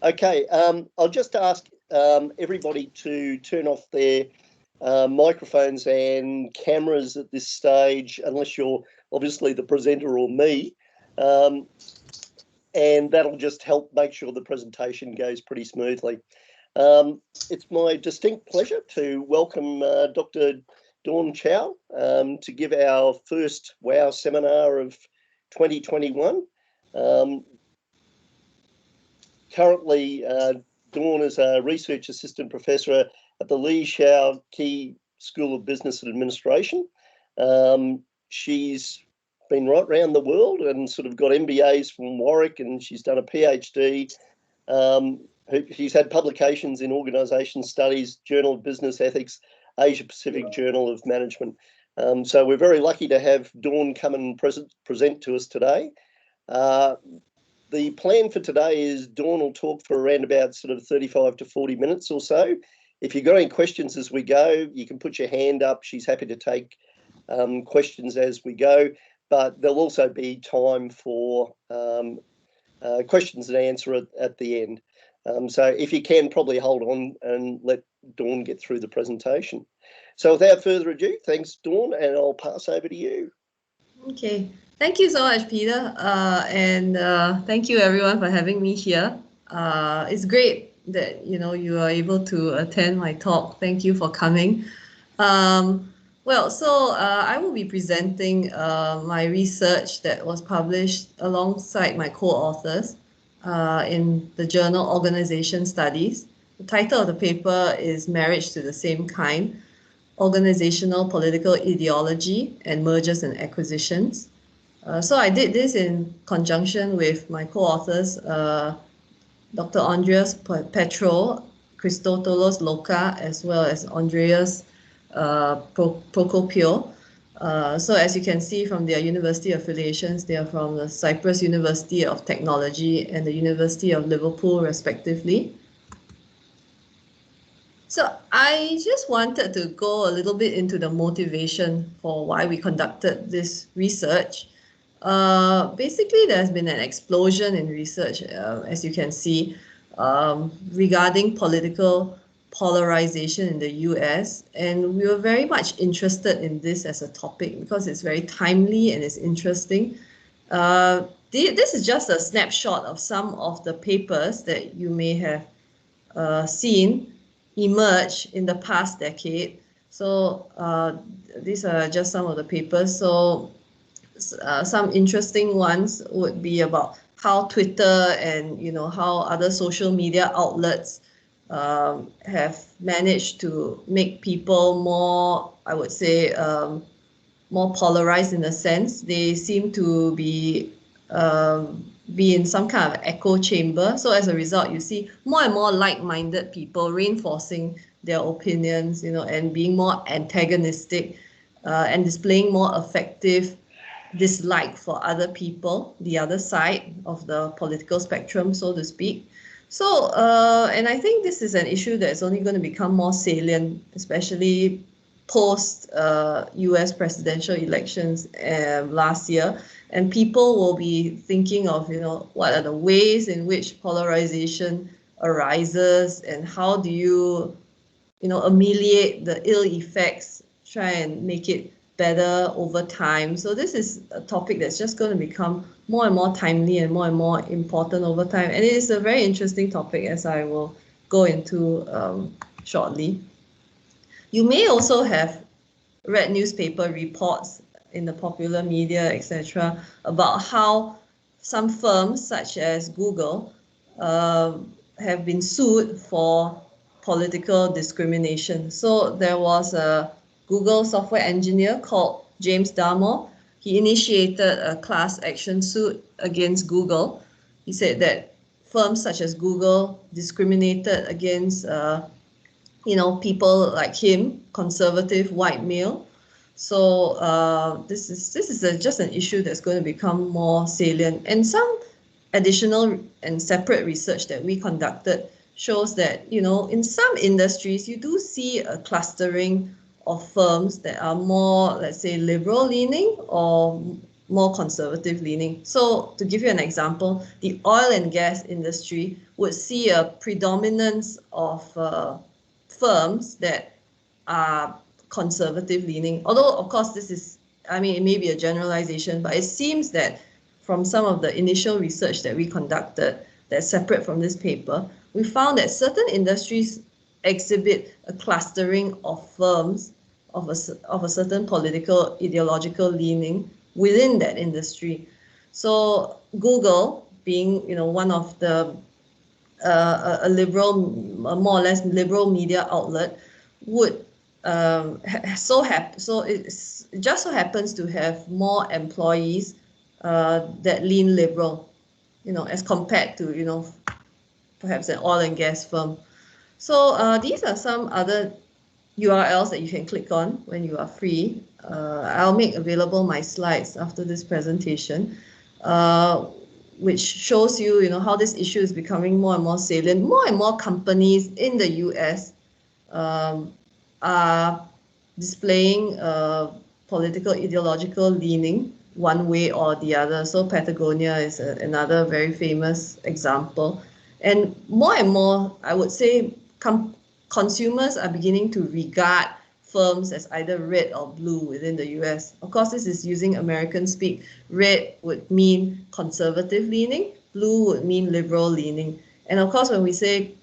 Okay, I'll just ask everybody to turn off their microphones and cameras at this stage, unless you're obviously the presenter or me. And that'll just help make sure the presentation goes pretty smoothly. It's my distinct pleasure to welcome Dr. Dawn Chow to give our first WOW seminar of 2021. Currently, Dawn is a research assistant professor at the Lee Shao Key School of Business and Administration. She's been right around the world and sort of got MBAs from Warwick, and she's done a PhD. She's had publications in organisation studies, Journal of Business Ethics, Asia Pacific Journal of Management. So we're very lucky to have Dawn come and present to us today. The plan for today is Dawn will talk for around about sort of 35 to 40 minutes or so. If you've got any questions as we go, you can put your hand up. She's happy to take questions as we go, but there'll also be time for questions and answer at the end. So if you can, probably hold on and let Dawn get through the presentation. So without further ado, thanks, Dawn, and I'll pass over to you. Okay, thank you so much, Peter, and thank you everyone for having me here. It's great that you are able to attend my talk. Thank you for coming. I will be presenting my research that was published alongside my co-authors in the journal Organization Studies. The title of the paper is Marriage to the Same Kind: Organizational Political Ideology and Mergers and Acquisitions. So I did this in conjunction with my co-authors, Dr. Andreas Petro, Christodolos Loka, as well as Andreas Procopio. So as you can see from their university affiliations, they are from the Cyprus University of Technology and the University of Liverpool, respectively. So I just wanted to go a little bit into the motivation for why we conducted this research. Basically, there's been an explosion in research, as you can see, regarding political polarization in the US, and we were very much interested in this as a topic because it's very timely and it's interesting. This is just a snapshot of some of the papers that you may have seen emerge in the past decade. So these are just some of the papers. So some interesting ones would be about how Twitter and how other social media outlets have managed to make people more, I would say, more polarized in a sense. They seem to be in some kind of echo chamber. So as a result, you see more and more like-minded people reinforcing their opinions, and being more antagonistic and displaying more effective dislike for other people, the other side of the political spectrum, so to speak. So, and I think this is an issue that's only going to become more salient, especially post US presidential elections last year. And people will be thinking of, what are the ways in which polarization arises and how do you, ameliorate the ill effects, try and make it better over time. So this is a topic that's just going to become more and more timely and more important over time. And it is a very interesting topic, as I will go into shortly. You may also have read newspaper reports in the popular media, etc., about how some firms such as Google have been sued for political discrimination. So there was a Google software engineer called James Damore. He initiated a class action suit against Google. He said that firms such as Google discriminated against people like him, conservative white male. So this is just an issue that's going to become more salient. And some additional and separate research that we conducted shows that, in some industries, you do see a clustering of firms that are more, let's say, liberal leaning or more conservative leaning. So to give you an example, the oil and gas industry would see a predominance of firms that are conservative leaning. Although, of course, this is, I mean, it may be a generalization, but it seems that from some of the initial research that we conducted that's separate from this paper, we found that certain industries exhibit a clustering of firms of a certain political ideological leaning within that industry. So Google, being one of the a liberal, a more or less liberal media outlet, would it just so happens to have more employees that lean liberal, as compared to perhaps an oil and gas firm. So these are some other URLs that you can click on when you are free. I'll make available my slides after this presentation, which shows you, how this issue is becoming more and more salient. More and more companies in the US are displaying political ideological leaning one way or the other. So Patagonia is another very famous example. And more, I would say, consumers are beginning to regard firms as either red or blue within the US. Of course, this is using American speak. Red would mean conservative leaning, blue would mean liberal leaning. And of course, when we say,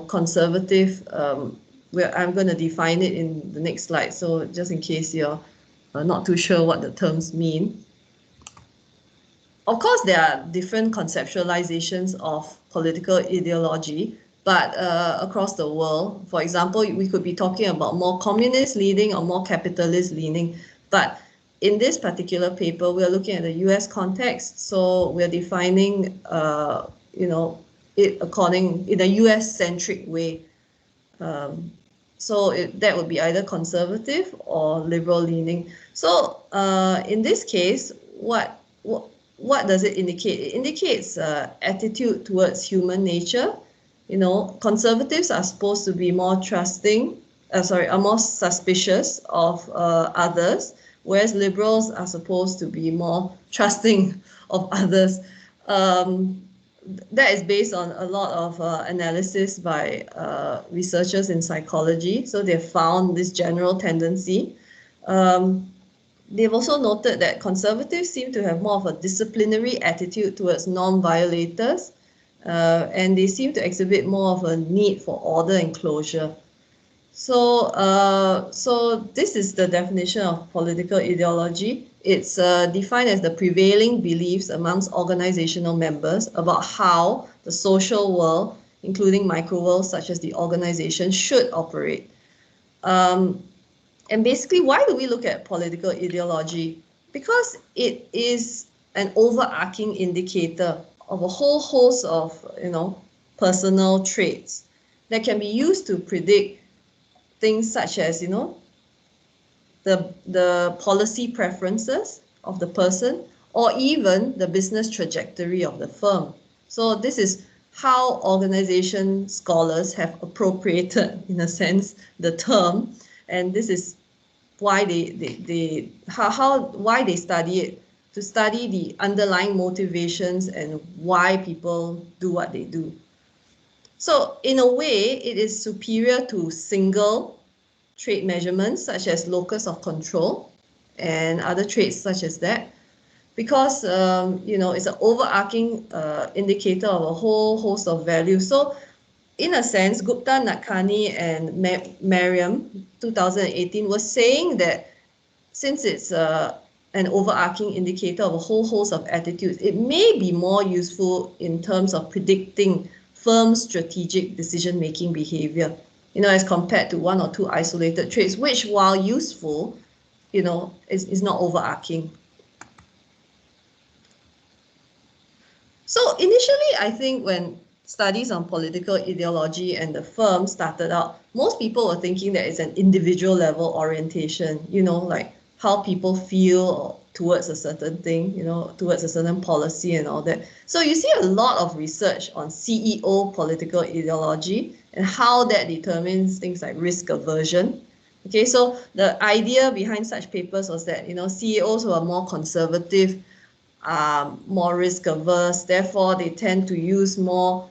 conservative, I'm going to define it in the next slide. So just in case you're not too sure what the terms mean. Of course, there are different conceptualizations of political ideology, but across the world, for example, we could be talking about more communist leaning or more capitalist leaning. But in this particular paper, we're looking at the US context. So we're defining, it in a US-centric way. So that would be either conservative or liberal leaning. So in this case, what does it indicate? It indicates attitude towards human nature. Conservatives are supposed to be more are more suspicious of others, whereas liberals are supposed to be more trusting of others. That is based on a lot of analysis by researchers in psychology. So they found this general tendency. They've also noted that conservatives seem to have more of a disciplinary attitude towards non-violators, and they seem to exhibit more of a need for order and closure. So, this is the definition of political ideology. It's defined as the prevailing beliefs amongst organizational members about how the social world, including micro-worlds such as the organization, should operate. And basically, why do we look at political ideology? Because it is an overarching indicator of a whole host of, personal traits that can be used to predict things such as, the policy preferences of the person, or even the business trajectory of the firm. So this is how organization scholars have appropriated, in a sense, the term, and this is why why they study it, to study the underlying motivations and why people do what they do. So in a way, it is superior to single trait measurements such as locus of control and other traits such as that, because it's an overarching indicator of a whole host of values. So in a sense, Gupta, Nadkarni, and Merriam, 2018, was saying that since it's an overarching indicator of a whole host of attitudes, it may be more useful in terms of predicting firm strategic decision-making behavior, as compared to one or two isolated traits, which, while useful, is not overarching. So initially, I think when studies on political ideology and the firm started out, most people were thinking that it's an individual level orientation, like how people feel towards a certain thing, towards a certain policy and all that. So you see a lot of research on CEO political ideology and how that determines things like risk aversion Okay, so the idea behind such papers was that, CEOs who are more conservative, more risk averse, therefore they tend to use more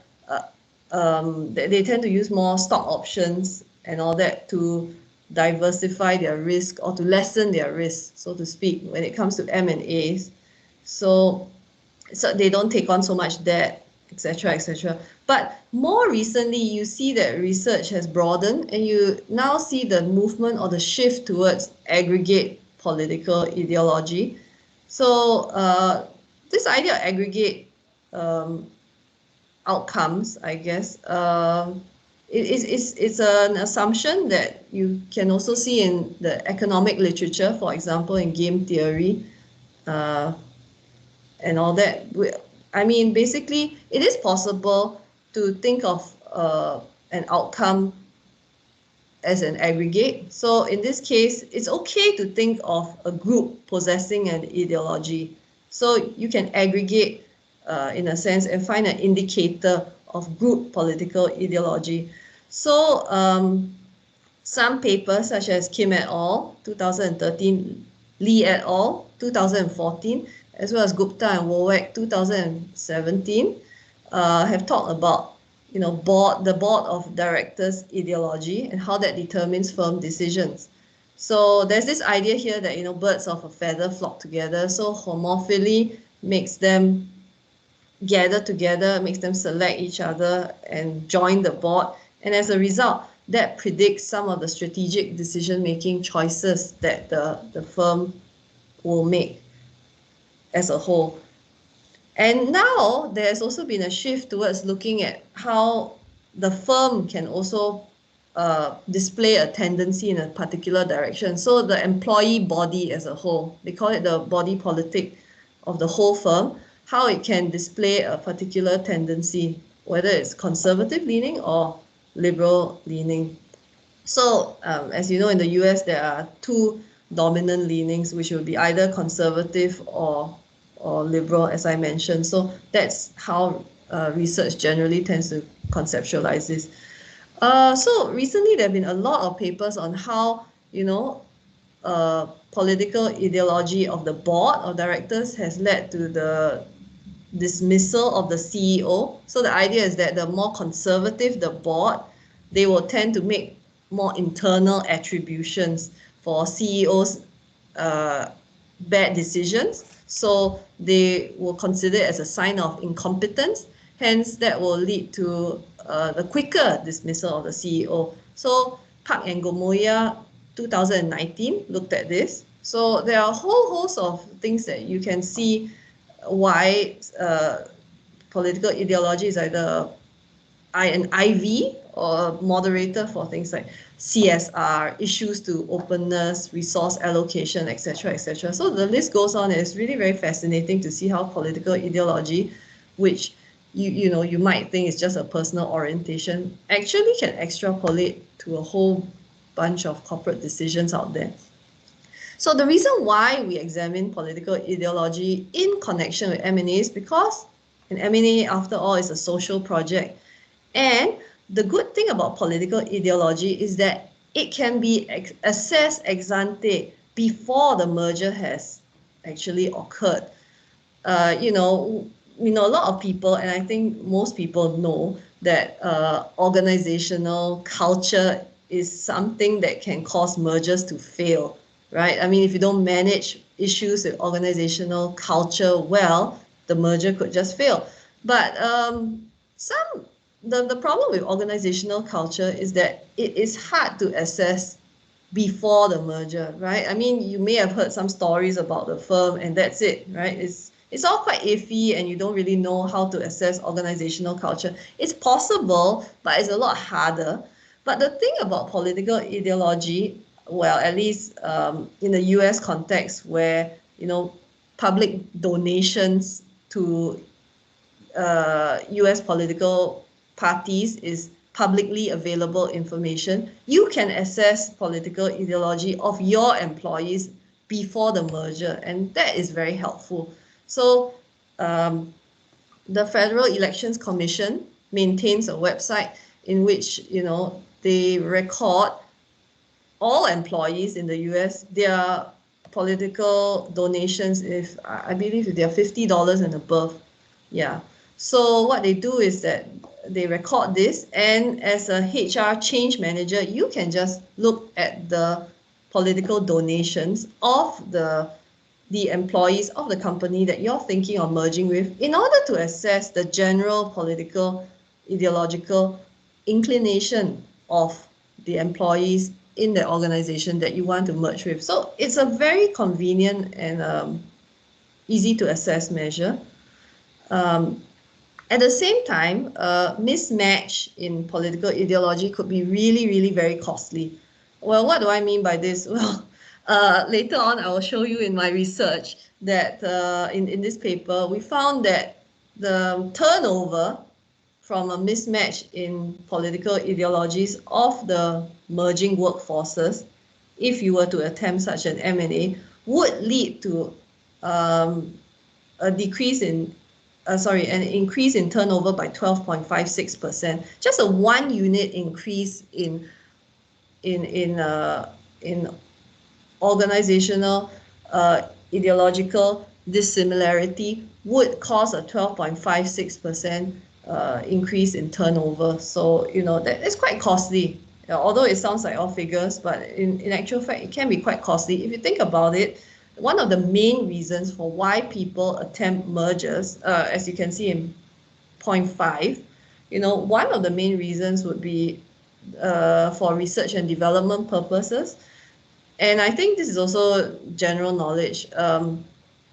they tend to use more stock options and all that to diversify their risk or to lessen their risk, so to speak, when it comes to M&As. So they don't take on so much debt, etc., etc. But more recently, you see that research has broadened, and you now see the movement or the shift towards aggregate political ideology. So this idea of aggregate um, outcomes, I guess, it's an assumption that you can also see in the economic literature, for example, in game theory. Uh, and all that. I mean, basically, it is possible to think of an outcome as an aggregate. So in this case, it's okay to think of a group possessing an ideology. So you can aggregate, in a sense, and find an indicator of group political ideology. So some papers, such as Kim et al., 2013, Lee et al., 2014, as well as Gupta and Wowek, 2017, have talked about, the board of directors ideology and how that determines firm decisions. So there's this idea here that, birds of a feather flock together. So homophily makes them gather together, makes them select each other and join the board. And as a result, that predicts some of the strategic decision-making choices that the firm will make as a whole. And now there's also been a shift towards looking at how the firm can also display a tendency in a particular direction. So the employee body as a whole, they call it the body politic of the whole firm, how it can display a particular tendency, whether it's conservative leaning or liberal leaning. So, as you know, in the US, there are two dominant leanings, which will be either conservative or liberal, as I mentioned. So that's how research generally tends to conceptualize this. So recently, there have been a lot of papers on how, political ideology of the board of directors has led to the dismissal of the CEO. So the idea is that the more conservative the board, they will tend to make more internal attributions for CEOs' bad decisions. So they will consider it as a sign of incompetence. Hence, that will lead to the quicker dismissal of the CEO. So Park and Gomoya 2019 looked at this. So there are a whole host of things that you can see why political ideology is either an IV or a moderator for things like CSR, issues to openness, resource allocation, etc., etc. So the list goes on. It's really very fascinating to see how political ideology, which you might think is just a personal orientation, actually can extrapolate to a whole bunch of corporate decisions out there. So the reason why we examine political ideology in connection with M&A is because an M&A, after all, is a social project. And the good thing about political ideology is that it can be assessed ex ante before the merger has actually occurred. A lot of people, and I think most people know that organizational culture is something that can cause mergers to fail, right? I mean, if you don't manage issues with organizational culture well, the merger could just fail. But some the problem with organizational culture is that it is hard to assess before the merger, right? I mean, you may have heard some stories about the firm and that's it, right? It's all quite iffy and you don't really know how to assess organizational culture. It's possible, but it's a lot harder. But the thing about political ideology, well, at least in the US context where, public donations to US political parties is publicly available information, you can assess political ideology of your employees before the merger, and that is very helpful. So the Federal Elections Commission maintains a website in which they record all employees in the US, their political donations, if I believe if they're $50 and above. Yeah. So what they do is that they record this, and as a HR change manager, you can just look at the political donations of the employees of the company that you're thinking of merging with in order to assess the general political ideological inclination of the employees in the organization that you want to merge with. So it's a very convenient and easy to assess measure. At the same time, a mismatch in political ideology could be really, really very costly. Well, what do I mean by this? Well, later on, I will show you in my research that in this paper, we found that the turnover from a mismatch in political ideologies of the merging workforces, if you were to attempt such an M&A, would lead to a decrease in an increase in turnover by 12.56%. Just a 1 unit increase in organizational ideological dissimilarity would cause a 12.56% increase in turnover. So, that is quite costly. Although it sounds like all figures, but in actual fact, it can be quite costly. If you think about it, one of the main reasons for why people attempt mergers, as you can see in point 5, one of the main reasons would be for research and development purposes. And I think this is also general knowledge.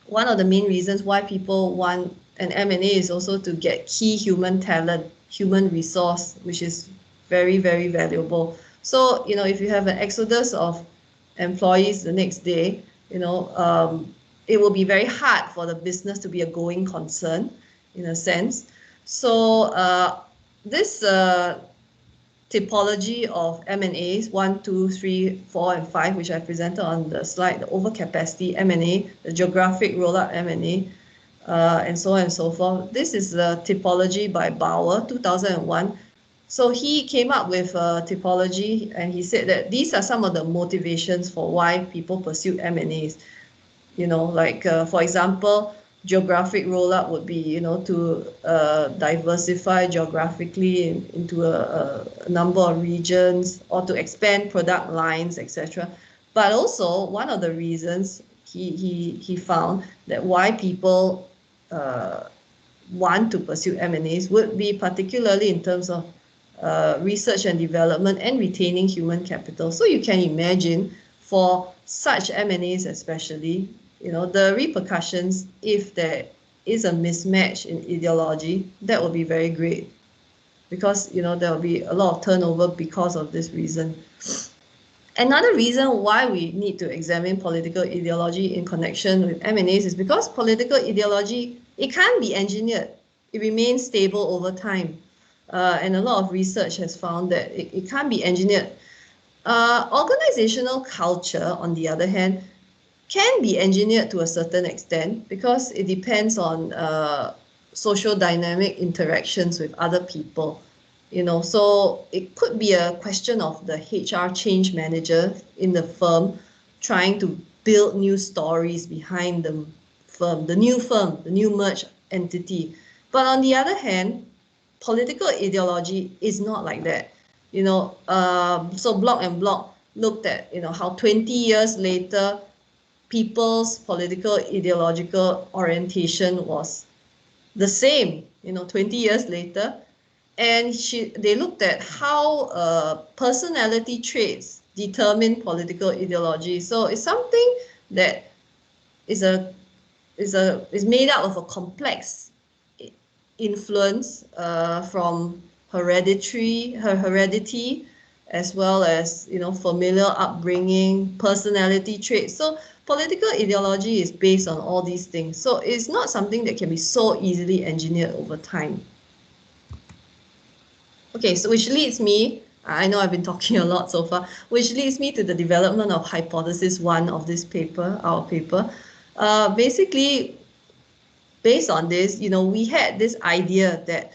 One of the main reasons why people want an M&A is also to get key human talent, human resource, which is very, very valuable. So, if you have an exodus of employees the next day, it will be very hard for the business to be a going concern, in a sense. So this typology of M&As, 1, 2, 3, 4, and 5, which I presented on the slide, the overcapacity M&A, the geographic rollout M&A, and so on and so forth. This is the typology by Bauer, 2001. So he came up with a typology, and he said that these are some of the motivations for why people pursue M&As. For example, geographic rollout would be, to diversify geographically into a number of regions, or to expand product lines, etc. But also, one of the reasons he found that why people want to pursue M&As would be particularly in terms of research and development and retaining human capital. So you can imagine for such M&As especially, the repercussions, if there is a mismatch in ideology, that will be very great, because there will be a lot of turnover because of this reason. Another reason why we need to examine political ideology in connection with M&As is because political ideology, it can't be engineered. It remains stable over time. And a lot of research has found that it can't be engineered. Organizational culture, on the other hand, can be engineered to a certain extent because it depends on social dynamic interactions with other people. So it could be a question of the HR change manager in the firm trying to build new stories behind the firm, the new merged entity. But on the other hand, political ideology is not like that. So Block and Block looked at how 20 years later people's political ideological orientation was the same 20 years later, and they looked at how personality traits determine political ideology. So it's something that is made up of a complex influence from heredity, as well as familial upbringing, personality traits. So political ideology is based on all these things. So it's not something that can be so easily engineered over time. Okay, so which leads me, I know I've been talking a lot so far, which leads me to the development of hypothesis 1 of this paper, our paper. Basically, based on this, we had this idea that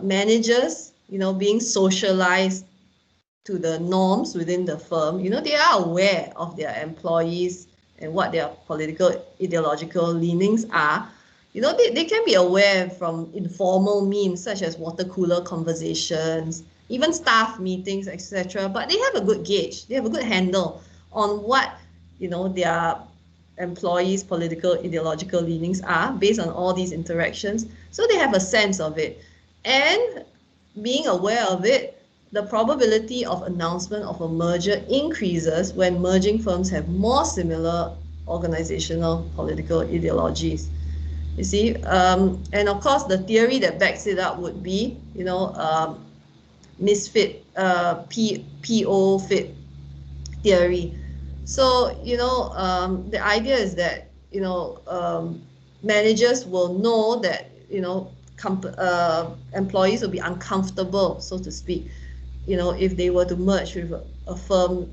managers, being socialized to the norms within the firm, they are aware of their employees and what their political ideological leanings are. They can be aware from informal means such as water cooler conversations, even staff meetings, etc. But they have a good gauge, they have a good handle on what their employees' political ideological leanings are based on all these interactions. So they have a sense of it. And being aware of it, the probability of announcement of a merger increases when merging firms have more similar organizational political ideologies. You see, and of course, the theory that backs it up would be, misfit, PO fit theory. So, the idea is that, managers will know that, employees will be uncomfortable, so to speak, if they were to merge with a firm,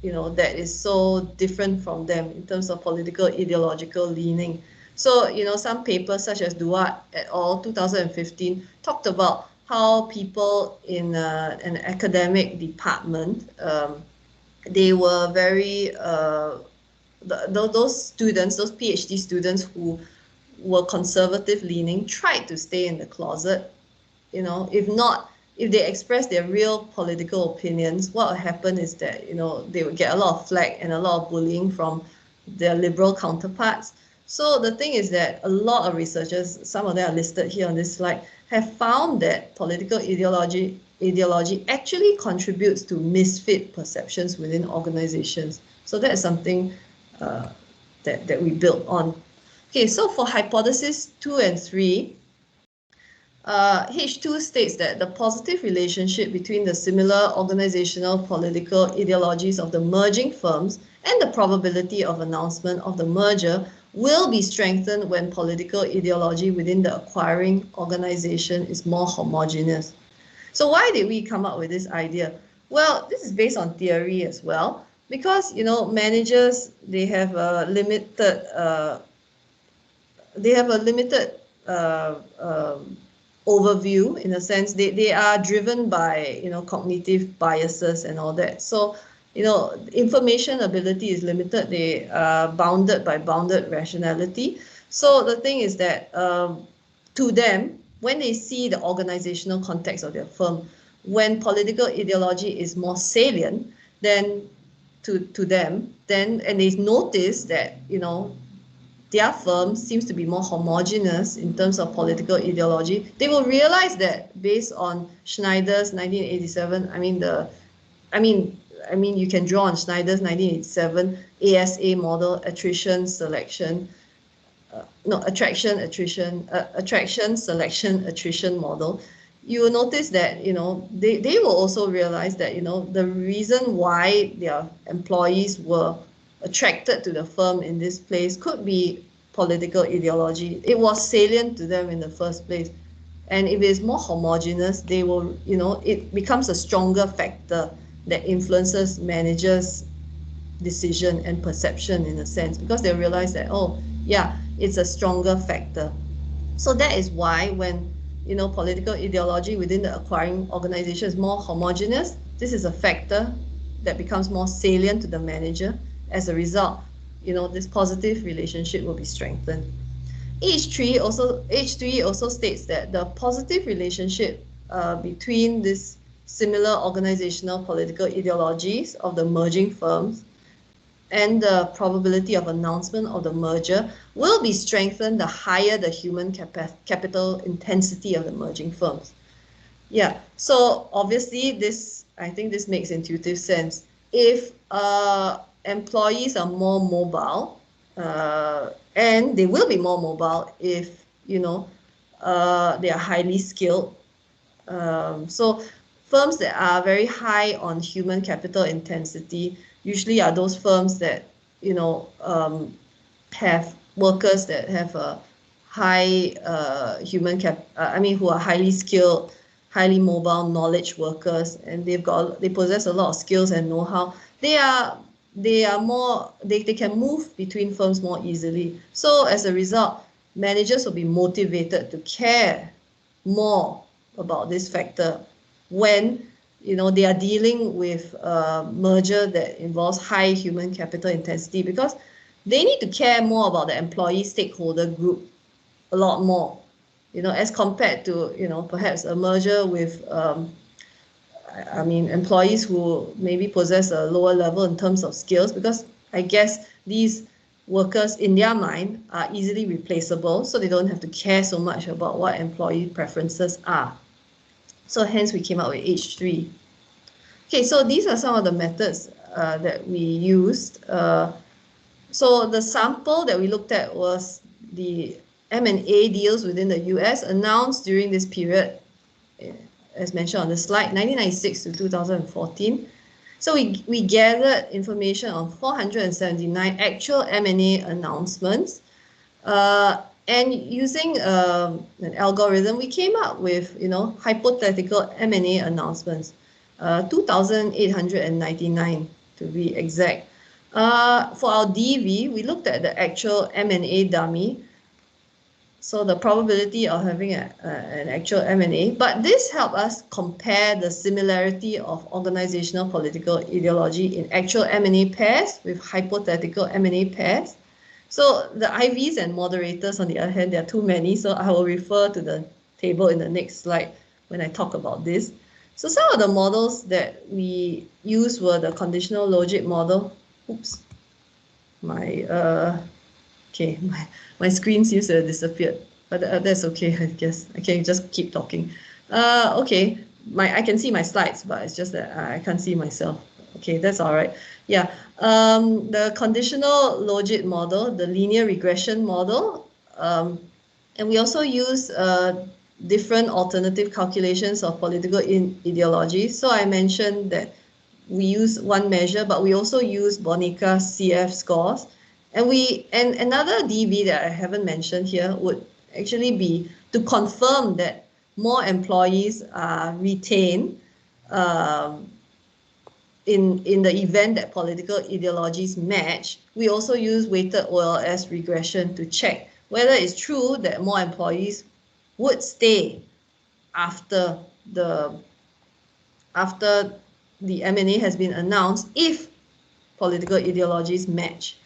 that is so different from them in terms of political ideological leaning. So, some papers such as Duarte et al. 2015 talked about how people in an academic department, they were very those students, those PhD students who were conservative leaning, tried to stay in the closet. If not, if they express their real political opinions, what would happen is that they would get a lot of flack and a lot of bullying from their liberal counterparts. So the thing is that a lot of researchers, some of them are listed here on this slide, have found that political ideology actually contributes to misfit perceptions within organizations. So that is something that we built on. Okay, so for hypothesis 2 and 3, H2 states that the positive relationship between the similar organizational political ideologies of the merging firms and the probability of announcement of the merger will be strengthened when political ideology within the acquiring organization is more homogeneous. So why did we come up with this idea? Well, this is based on theory as well, because managers, they have a limited overview. In a sense, they are driven by cognitive biases and all that. So information ability is limited. They are bounded by bounded rationality. So the thing is that to them, when they see the organizational context of their firm, when political ideology is more salient, then to them, then and they notice that their firm seems to be more homogeneous in terms of political ideology, they will realize that based on Schneider's 1987, you can draw on Schneider's 1987 ASA model, attrition, selection, attraction, selection, attrition model. You will notice that they will also realize that the reason why their employees were attracted to the firm in this place could be political ideology. It was salient to them in the first place. And if it's more homogeneous, they will, it becomes a stronger factor that influences managers' decision and perception in a sense, because they realize that, oh, yeah, it's a stronger factor. So that is why when, political ideology within the acquiring organization is more homogeneous, this is a factor that becomes more salient to the manager. As a result, this positive relationship will be strengthened. H3 also states that the positive relationship between this similar organizational political ideologies of the merging firms and the probability of announcement of the merger will be strengthened the higher the human capital intensity of the merging firms. Yeah, so obviously I think this makes intuitive sense. If employees are more mobile, and they will be more mobile if they are highly skilled. So firms that are very high on human capital intensity usually are those firms that have workers that have a high who are highly skilled, highly mobile knowledge workers, and they possess a lot of skills and know-how. They can move between firms more easily. So as a result, managers will be motivated to care more about this factor when they are dealing with a merger that involves high human capital intensity, because they need to care more about the employee stakeholder group a lot more, as compared to, perhaps a merger with, I mean, employees who maybe possess a lower level in terms of skills, because I guess these workers in their mind are easily replaceable, so they don't have to care so much about what employee preferences are. So hence we came up with H3. Okay, so these are some of the methods that we used. So the sample that we looked at was the M&A deals within the US announced during this period, as mentioned on the slide, 1996 to 2014. So we gathered information on 479 actual M&A announcements. And using an algorithm, we came up with, hypothetical M&A announcements, 2,899 to be exact. For our DV, we looked at the actual M&A dummy, so the probability of having an actual M&A, but this helped us compare the similarity of organizational political ideology in actual M&A pairs with hypothetical M&A pairs. So the IVs and moderators, on the other hand, there are too many, so I will refer to the table in the next slide when I talk about this. So some of the models that we used were the conditional logic model. Oops, okay, my screen seems to have disappeared, but that's okay, I guess. I can just keep talking. Okay, I can see my slides, but it's just that I can't see myself. Okay, that's all right. Yeah, the conditional logic model, the linear regression model, and we also use different alternative calculations of political ideology. So I mentioned that we use one measure, but we also use Bonica CF scores. And another DV that I haven't mentioned here would actually be to confirm that more employees are retained in the event that political ideologies match. We also use weighted OLS regression to check whether it's true that more employees would stay after the M&A has been announced if political ideologies match.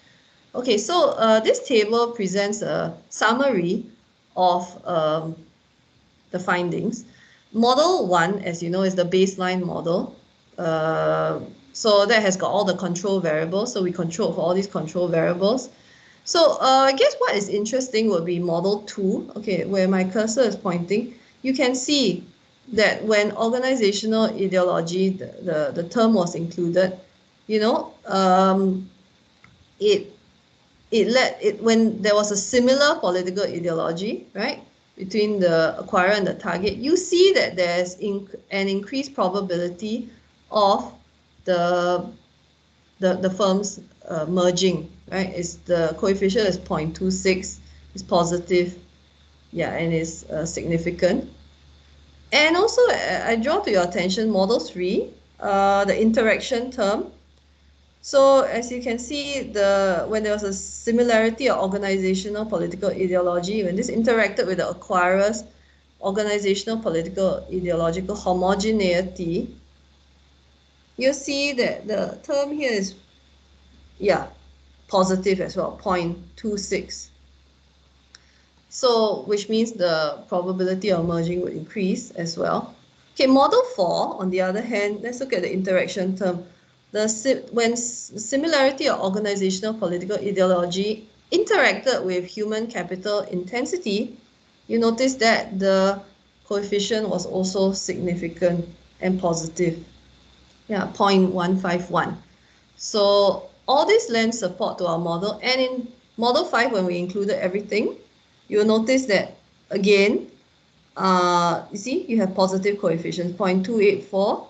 Okay, so this table presents a summary of the findings. Model 1, as you know, is the baseline model. So that has got all the control variables. So we control for all these control variables. So I guess what is interesting would be model 2, okay, where my cursor is pointing. You can see that when organizational ideology, the term was included, when there was a similar political ideology, right, between the acquirer and the target, you see that there's an increased probability of the firms merging, right? The coefficient is 0.26, it's positive, yeah, and it's significant. And also, I draw to your attention model 3, the interaction term. So as you can see, when there was a similarity of organizational political ideology, when this interacted with the acquirer's organizational political ideological homogeneity, you see that the term here is, yeah, positive as well, 0.26. So which means the probability of merging would increase as well. Okay, model 4, on the other hand, let's look at the interaction term. When similarity of organizational political ideology interacted with human capital intensity, you notice that the coefficient was also significant and positive. Yeah, 0.151. So all this lends support to our model. And in model 5, when we included everything, you'll notice that, again, you see, you have positive coefficients, 0.284,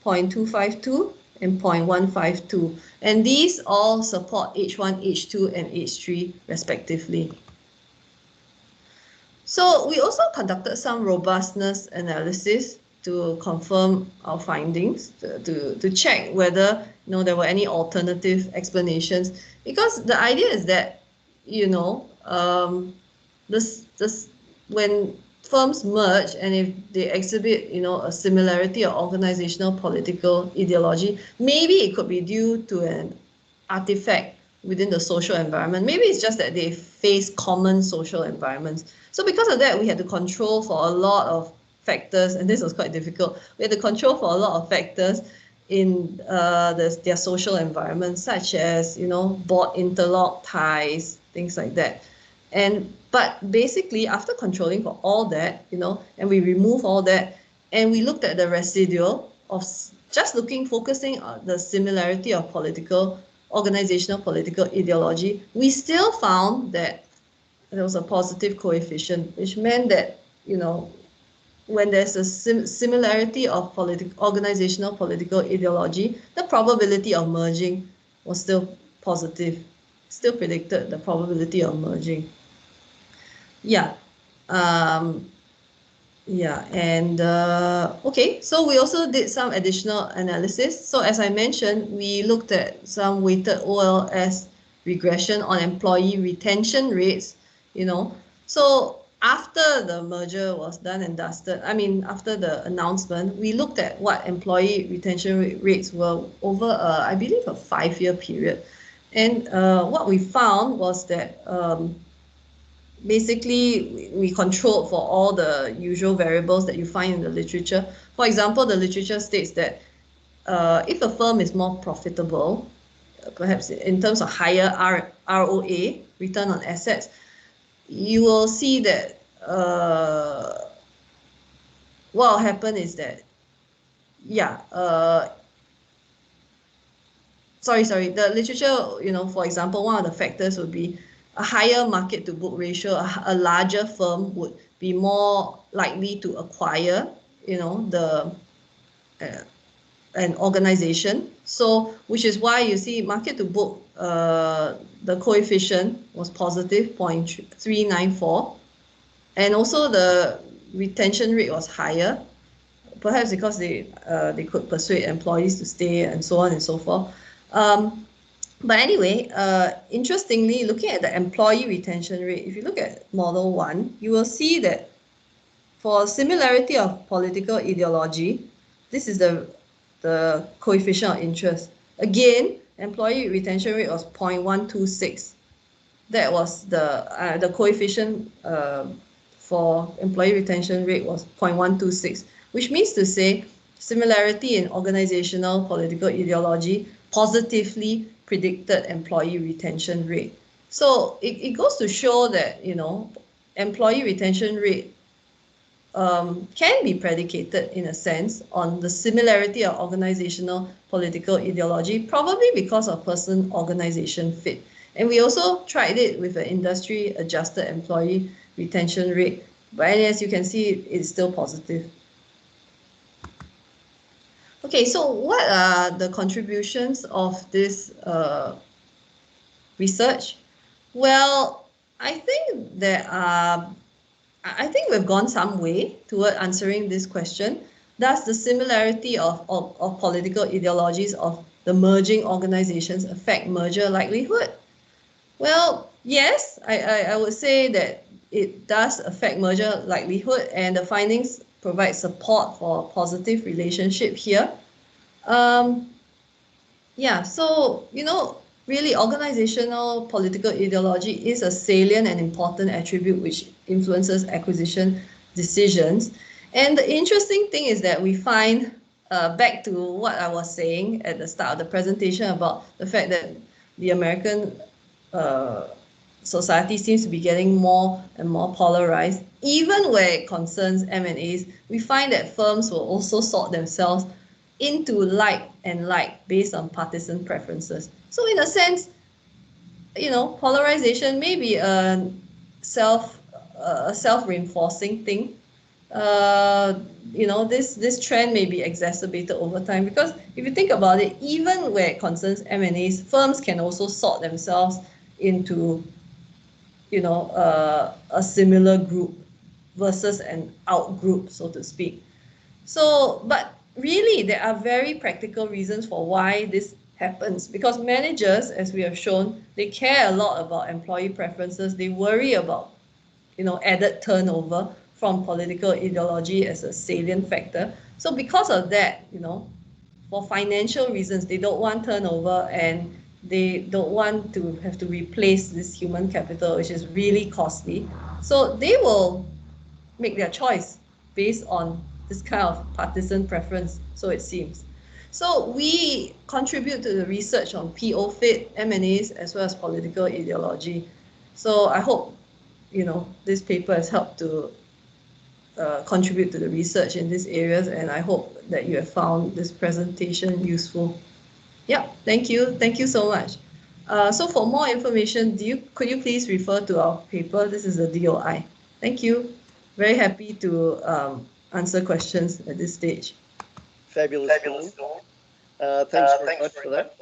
0.252, and 0.152. And these all support H1, H2, and H3 respectively. So we also conducted some robustness analysis to confirm our findings, to check whether there were any alternative explanations. Because the idea is that, when firms merge and if they exhibit, a similarity of organizational political ideology, maybe it could be due to an artifact within the social environment. Maybe it's just that they face common social environments. So because of that, we had to control for a lot of factors, and this was quite difficult. We had to control for a lot of factors in their social environment, such as, board interlock ties, things like that. But basically, after controlling for all that, and we remove all that, and we looked at the residual of just focusing on the similarity of organizational political ideology, we still found that there was a positive coefficient, which meant that, when there's a similarity of organizational political ideology, the probability of merging was still positive, still predicted the probability of merging. Yeah. Yeah, and okay, so we also did some additional analysis. So as I mentioned, we looked at some weighted OLS regression on employee retention rates, So after the merger was done and dusted, after the announcement, we looked at what employee retention rates were over, I believe, a 5-year period. And what we found was that basically we controlled for all the usual variables that you find in the literature. For example, the literature states that if a firm is more profitable, perhaps in terms of higher ROA, return on assets, you will see that what will happen is that, the literature, for example, one of the factors would be a higher market to book ratio. A larger firm would be more likely to acquire, an organization. So, which is why you see market to book, the coefficient was positive 0.394, and also the retention rate was higher, perhaps because they could persuade employees to stay and so on and so forth. But anyway, interestingly, looking at the employee retention rate, if you look at model 1, you will see that for similarity of political ideology, this is the coefficient of interest. Again, employee retention rate was 0.126. That was the coefficient for employee retention rate was 0.126, which means to say similarity in organizational political ideology positively predicted employee retention rate. So it goes to show that, employee retention rate can be predicated in a sense on the similarity of organizational political ideology, probably because of person-organization fit. And we also tried it with an industry-adjusted employee retention rate, but as you can see, it's still positive. Okay, so what are the contributions of this research? Well, I think we've gone some way toward answering this question. Does the similarity of political ideologies of the merging organizations affect merger likelihood? Well, yes, I would say that it does affect merger likelihood, and the findings provide support for a positive relationship here. So, really organizational political ideology is a salient and important attribute which influences acquisition decisions. And the interesting thing is that we find, back to what I was saying at the start of the presentation about the fact that the American society seems to be getting more and more polarized. Even where it concerns M&As, we find that firms will also sort themselves into like and like based on partisan preferences. So in a sense, polarization may be a self-reinforcing thing. This trend may be exacerbated over time, because if you think about it, even where it concerns M&As, firms can also sort themselves into a similar group versus an out group, so to speak. So, but really, there are very practical reasons for why this happens, because managers, as we have shown, they care a lot about employee preferences. They worry about, added turnover from political ideology as a salient factor. So because of that, for financial reasons, they don't want turnover and they don't want to have to replace this human capital, which is really costly. So they will make their choice based on this kind of partisan preference, so it seems. So we contribute to the research on PO fit, M&As, as well as political ideology. So I hope, this paper has helped to contribute to the research in these areas, and I hope that you have found this presentation useful. Yeah, thank you. Thank you so much. So for more information, could you please refer to our paper? This is a DOI. Thank you. Very happy to answer questions at this stage. Fabulous, Dawn. Thanks very much for that.